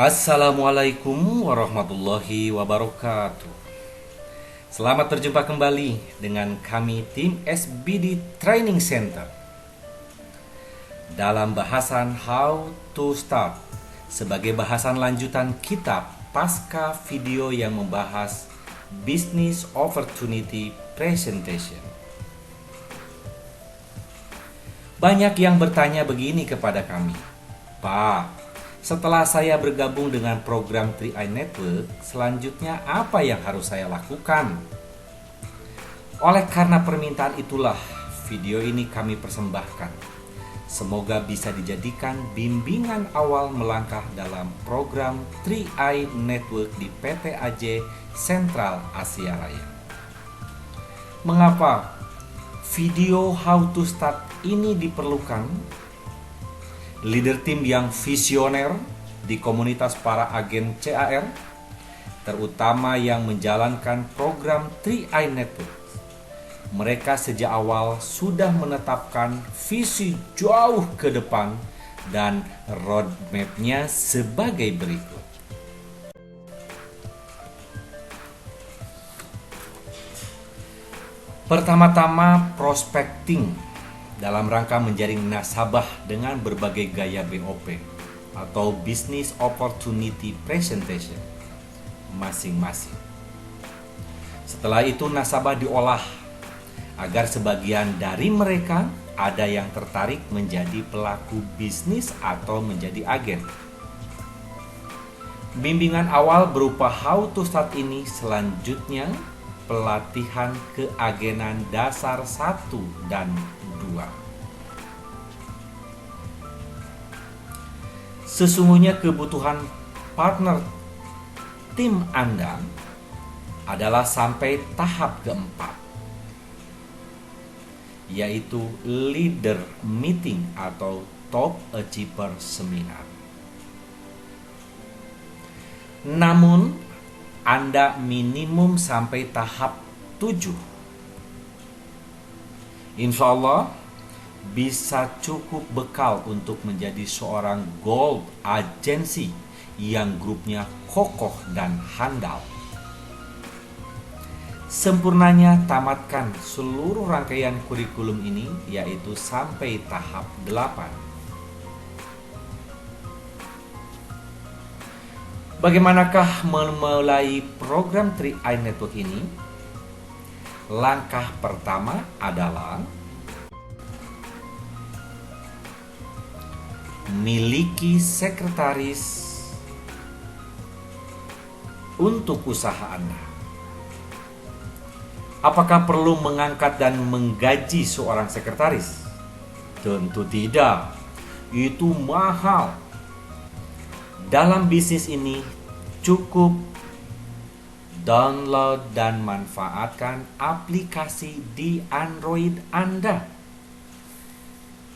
Assalamualaikum warahmatullahi wabarakatuh. Selamat berjumpa kembali dengan kami tim SBD Training Center dalam bahasan How to Start sebagai bahasan lanjutan kitab pasca video yang membahas Business Opportunity Presentation. Banyak yang bertanya begini kepada kami, Pak, setelah saya bergabung dengan program 3i Network, selanjutnya apa yang harus saya lakukan? Oleh karena permintaan itulah, video ini kami persembahkan. Semoga bisa dijadikan bimbingan awal melangkah dalam program 3i Network di PT AJ Sentral Asia Raya. Mengapa video How to Start ini diperlukan? Leader tim yang visioner di komunitas para agen CAR, terutama yang menjalankan program 3i Network. Mereka sejak awal sudah menetapkan visi jauh ke depan dan roadmap-nya sebagai berikut. Pertama-tama, prospecting dalam rangka menjaring nasabah dengan berbagai gaya BOP atau Business Opportunity Presentation masing-masing. Setelah itu nasabah diolah agar sebagian dari mereka ada yang tertarik menjadi pelaku bisnis atau menjadi agen. Bimbingan awal berupa How to Start ini selanjutnya pelatihan keagenan dasar 1 dan 2. Sesungguhnya kebutuhan partner tim Anda adalah sampai tahap keempat, yaitu leader meeting atau top achiever seminar. Namun Anda minimum sampai tahap 7. Insya Allah bisa cukup bekal untuk menjadi seorang gold agency yang grupnya kokoh dan handal. Sempurnanya tamatkan seluruh rangkaian kurikulum ini, yaitu sampai tahap 8. Bagaimanakah memulai program 3i Network ini? Langkah pertama adalah miliki sekretaris untuk usaha Anda. Apakah perlu mengangkat dan menggaji seorang sekretaris? Tentu tidak. Itu mahal. Dalam bisnis ini cukup download dan manfaatkan aplikasi di Android Anda.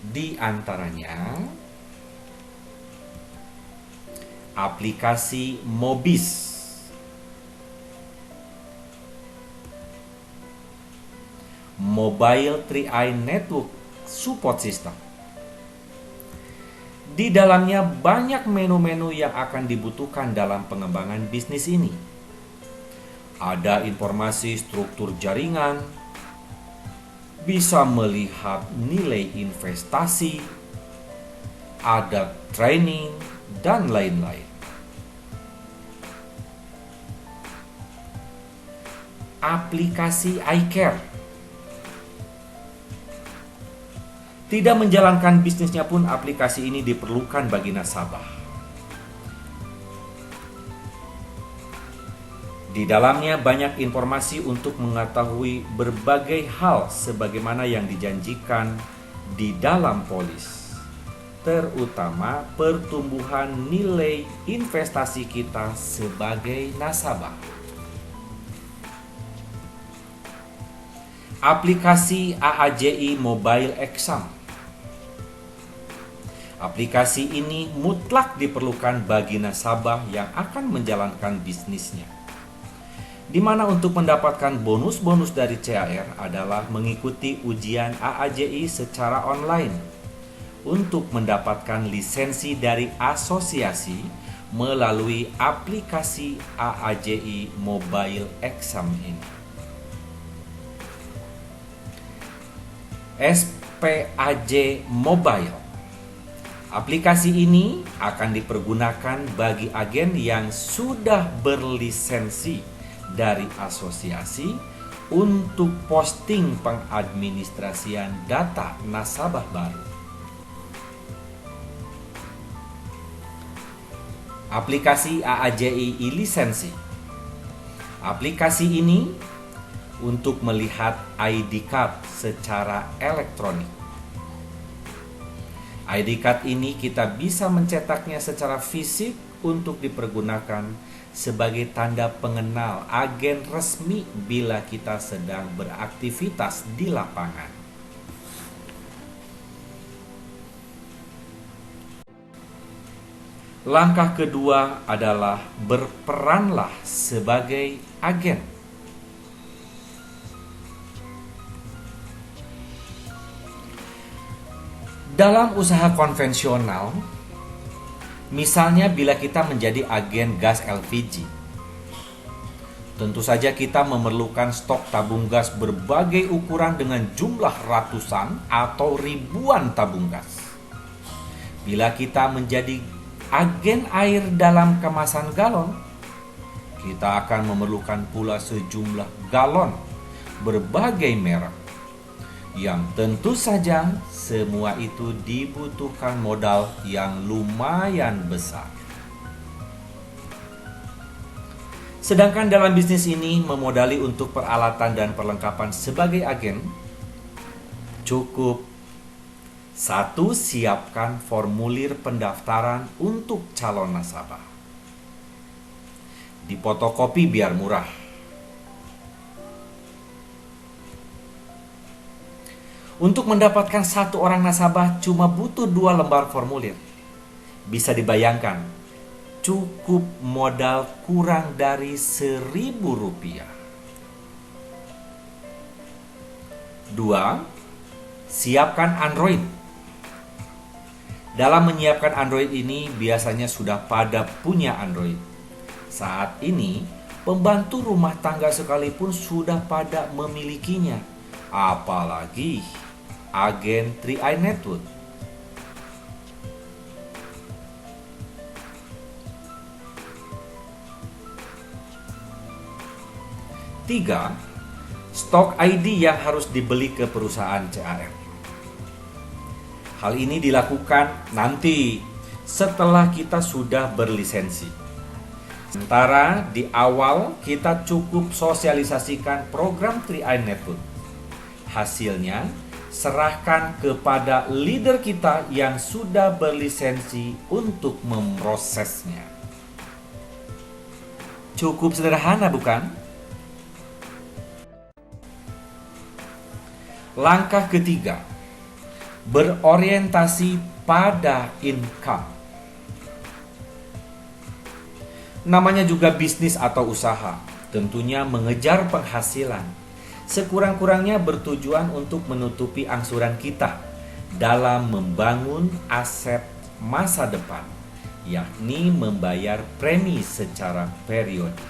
Di antaranya aplikasi Mobis, Mobile 3i Network Support System. Di dalamnya banyak menu-menu yang akan dibutuhkan dalam pengembangan bisnis ini. Ada informasi struktur jaringan, bisa melihat nilai investasi, ada training, dan lain-lain. Aplikasi iCare. Tidak menjalankan bisnisnya pun aplikasi ini diperlukan bagi nasabah. Di dalamnya banyak informasi untuk mengetahui berbagai hal sebagaimana yang dijanjikan di dalam polis, terutama pertumbuhan nilai investasi kita sebagai nasabah. Aplikasi AAJI Mobile Exam. Aplikasi ini mutlak diperlukan bagi nasabah yang akan menjalankan bisnisnya, di mana untuk mendapatkan bonus-bonus dari CAR adalah mengikuti ujian AAJI secara online. Untuk mendapatkan lisensi dari asosiasi, melalui aplikasi AAJI Mobile Exam ini. SPAJ Mobile. Aplikasi ini akan dipergunakan bagi agen yang sudah berlisensi dari asosiasi untuk posting pengadministrasian data nasabah baru. Aplikasi AAJI e-lisensi. Aplikasi ini untuk melihat ID card secara elektronik. ID card ini kita bisa mencetaknya secara fisik untuk dipergunakan sebagai tanda pengenal agen resmi bila kita sedang beraktivitas di lapangan. Langkah kedua adalah berperanlah sebagai agen. Dalam usaha konvensional, misalnya bila kita menjadi agen gas LPG, tentu saja kita memerlukan stok tabung gas berbagai ukuran dengan jumlah ratusan atau ribuan tabung gas. Bila kita menjadi agen air dalam kemasan galon, kita akan memerlukan pula sejumlah galon berbagai merek, yang tentu saja semua itu dibutuhkan modal yang lumayan besar. Sedangkan dalam bisnis ini memodali untuk peralatan dan perlengkapan sebagai agen, cukup: 1. Siapkan formulir pendaftaran untuk calon nasabah. Difotokopi biar murah. Untuk mendapatkan satu orang nasabah cuma butuh 2 lembar formulir. Bisa dibayangkan, cukup modal kurang dari Rp1.000. 2. Siapkan Android. Dalam menyiapkan Android ini biasanya sudah pada punya Android. Saat ini, pembantu rumah tangga sekalipun sudah pada memilikinya. Apalagi agen 3i Network. Tiga, stok ID yang harus dibeli ke perusahaan CRM. Hal ini dilakukan nanti setelah kita sudah berlisensi. Sementara di awal kita cukup sosialisasikan program 3i Network. Hasilnya serahkan kepada leader kita yang sudah berlisensi untuk memprosesnya. Cukup sederhana, bukan? Langkah ketiga, berorientasi pada income. Namanya juga bisnis atau usaha, tentunya mengejar penghasilan. Sekurang-kurangnya bertujuan untuk menutupi angsuran kita dalam membangun aset masa depan, yakni membayar premi secara periodik.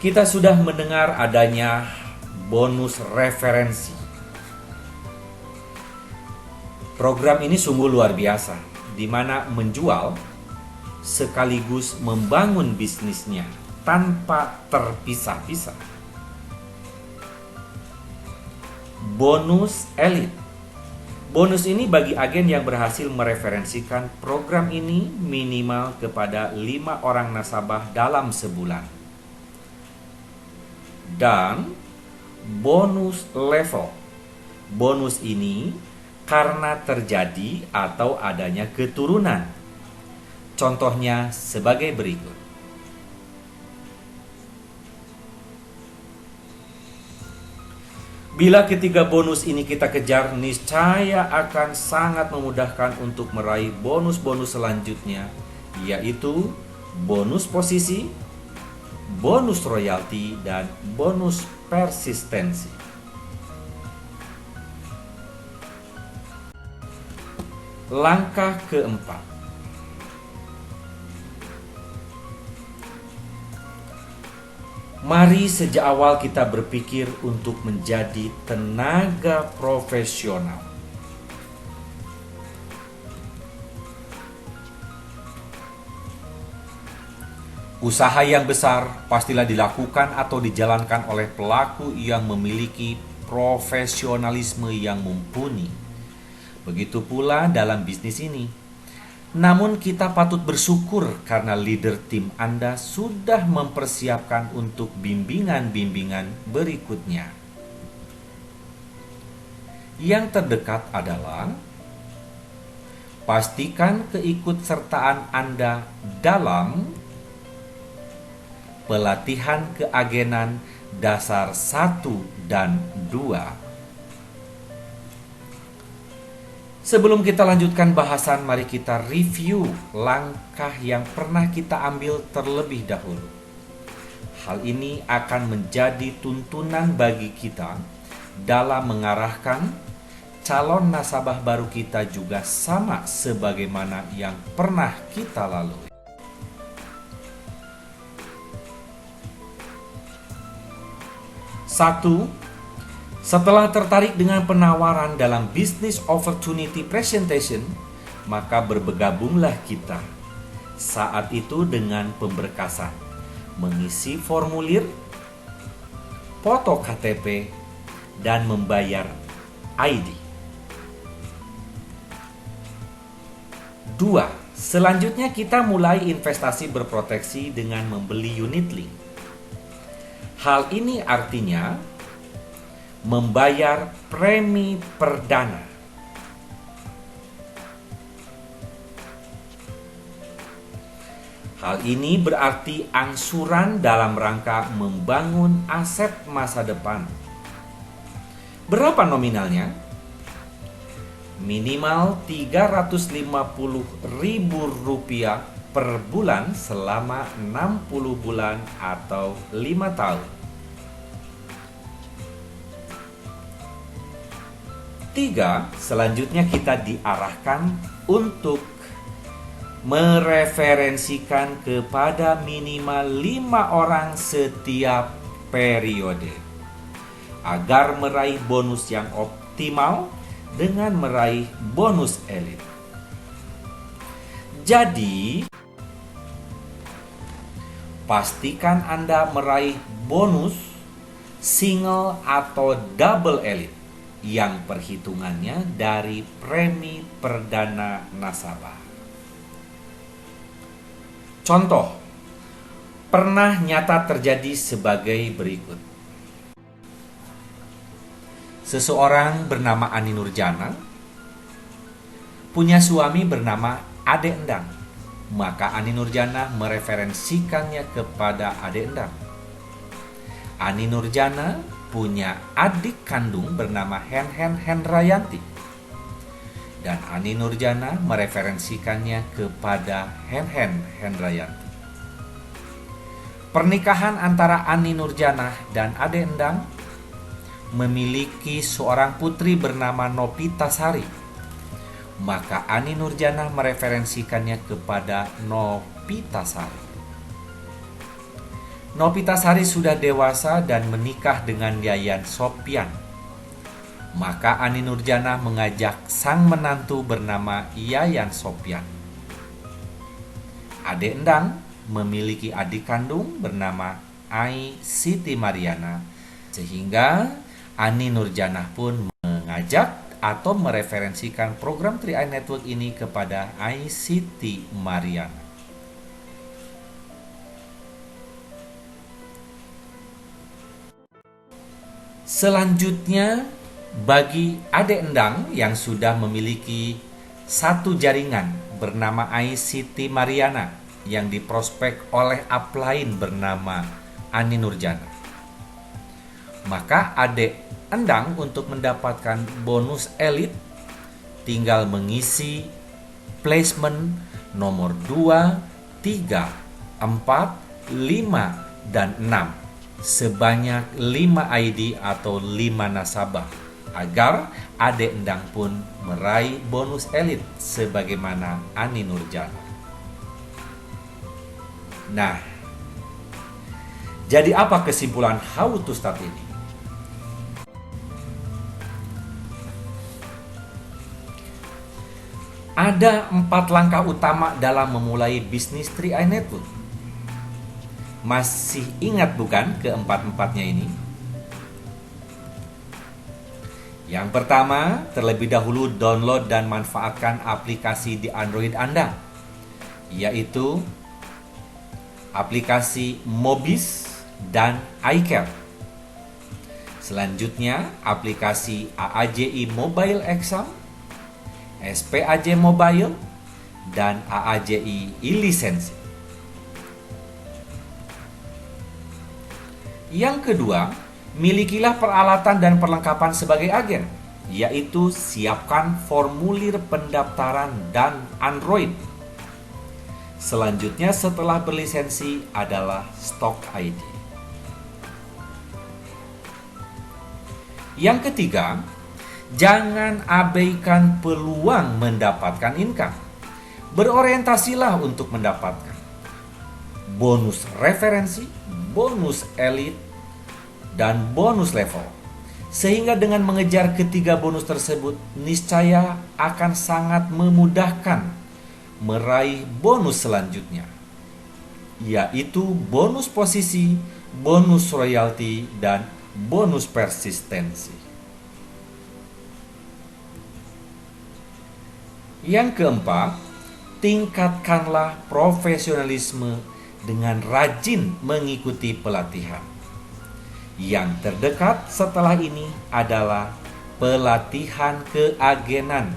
Kita sudah mendengar adanya bonus referensi. Program ini sungguh luar biasa, di mana menjual sekaligus membangun bisnisnya tanpa terpisah-pisah. Bonus elit. Bonus ini bagi agen yang berhasil mereferensikan program ini minimal kepada 5 orang nasabah dalam sebulan. Dan bonus level. Bonus ini karena terjadi atau adanya keturunan. Contohnya sebagai berikut. Bila ketiga bonus ini kita kejar, niscaya akan sangat memudahkan untuk meraih bonus-bonus selanjutnya, yaitu bonus posisi, bonus royalti, dan bonus persistensi. Langkah keempat, mari sejak awal kita berpikir untuk menjadi tenaga profesional. Usaha yang besar pastilah dilakukan atau dijalankan oleh pelaku yang memiliki profesionalisme yang mumpuni. Begitu pula dalam bisnis ini. Namun kita patut bersyukur karena leader tim Anda sudah mempersiapkan untuk bimbingan-bimbingan berikutnya. Yang terdekat adalah pastikan keikutsertaan Anda dalam pelatihan keagenan dasar 1 dan 2. Sebelum kita lanjutkan bahasan, mari kita review langkah yang pernah kita ambil terlebih dahulu. Hal ini akan menjadi tuntunan bagi kita dalam mengarahkan calon nasabah baru kita juga sama sebagaimana yang pernah kita lalui. 1. Setelah tertarik dengan penawaran dalam Business Opportunity Presentation, maka bergabunglah kita saat itu dengan pemberkasan, mengisi formulir, foto KTP, dan membayar ID. 2. Selanjutnya kita mulai investasi berproteksi dengan membeli unit link. Hal ini artinya membayar premi perdana. Hal ini berarti angsuran dalam rangka membangun aset masa depan. Berapa nominalnya? Minimal Rp350.000 per bulan selama 60 bulan atau 5 tahun. 3. Selanjutnya kita diarahkan untuk mereferensikan kepada minimal 5 orang setiap periode agar meraih bonus yang optimal dengan meraih bonus elit. Jadi, pastikan Anda meraih bonus single atau double elite yang perhitungannya dari premi perdana nasabah. Contoh, pernah nyata terjadi sebagai berikut. Seseorang bernama Ani Nurjana punya suami bernama Ade Endang. Maka Ani Nurjana mereferensikannya kepada Ade Endang. Ani Nurjana punya adik kandung bernama Henhen Hendrayanti. Dan Ani Nurjana mereferensikannya kepada Henhen Hendrayanti. Pernikahan antara Ani Nurjana dan Ade Endang memiliki seorang putri bernama Nopita Sari. Maka Ani Nurjana mereferensikannya kepada Nopita Sari. Nopita Sari sudah dewasa dan menikah dengan Yayan Sopian. Maka Ani Nurjana mengajak sang menantu bernama Yayan Sopian. Ade Endang memiliki adik kandung bernama Ai Siti Mariana, sehingga Ani Nurjana pun mengajak atau mereferensikan program 3i Network ini kepada Ai Siti Mariana. Selanjutnya, bagi Ade Endang yang sudah memiliki satu jaringan bernama Ai Siti Mariana yang diprospek oleh upline bernama Ani Nurjana, maka Ade Endang untuk mendapatkan bonus elit tinggal mengisi placement nomor 2, 3, 4, 5, dan 6 sebanyak 5 ID atau 5 nasabah agar Ade Endang pun meraih bonus elit sebagaimana Ani Nurjana. Nah, jadi apa kesimpulan How to Start ini? Ada 4 langkah utama dalam memulai bisnis 3i Network. Masih ingat bukan keempat-empatnya ini? Yang pertama, terlebih dahulu download dan manfaatkan aplikasi di Android Anda, yaitu aplikasi Mobis dan iCare. Selanjutnya, aplikasi AAJI Mobile Exam, SPAJ Mobile, dan AAJI e-lisensi. Yang kedua, milikilah peralatan dan perlengkapan sebagai agen, yaitu siapkan formulir pendaftaran dan Android. Selanjutnya setelah berlisensi adalah Stock ID. Yang ketiga, jangan abaikan peluang mendapatkan income. Berorientasilah untuk mendapatkan bonus referensi, bonus elit, dan bonus level. Sehingga dengan mengejar ketiga bonus tersebut, niscaya akan sangat memudahkan meraih bonus selanjutnya, yaitu bonus posisi, bonus royalti, dan bonus persistensi. Yang keempat, tingkatkanlah profesionalisme dengan rajin mengikuti pelatihan. Yang terdekat setelah ini adalah pelatihan keagenan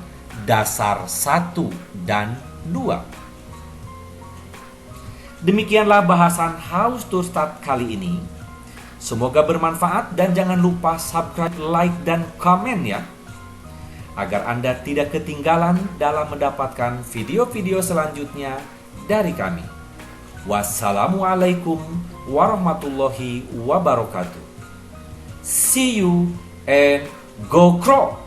dasar 1 dan 2. Demikianlah bahasan How to Start kali ini. Semoga bermanfaat dan jangan lupa subscribe, like, dan komen ya, agar Anda tidak ketinggalan dalam mendapatkan video-video selanjutnya dari kami. Wassalamualaikum warahmatullahi wabarakatuh. See you and go Crow!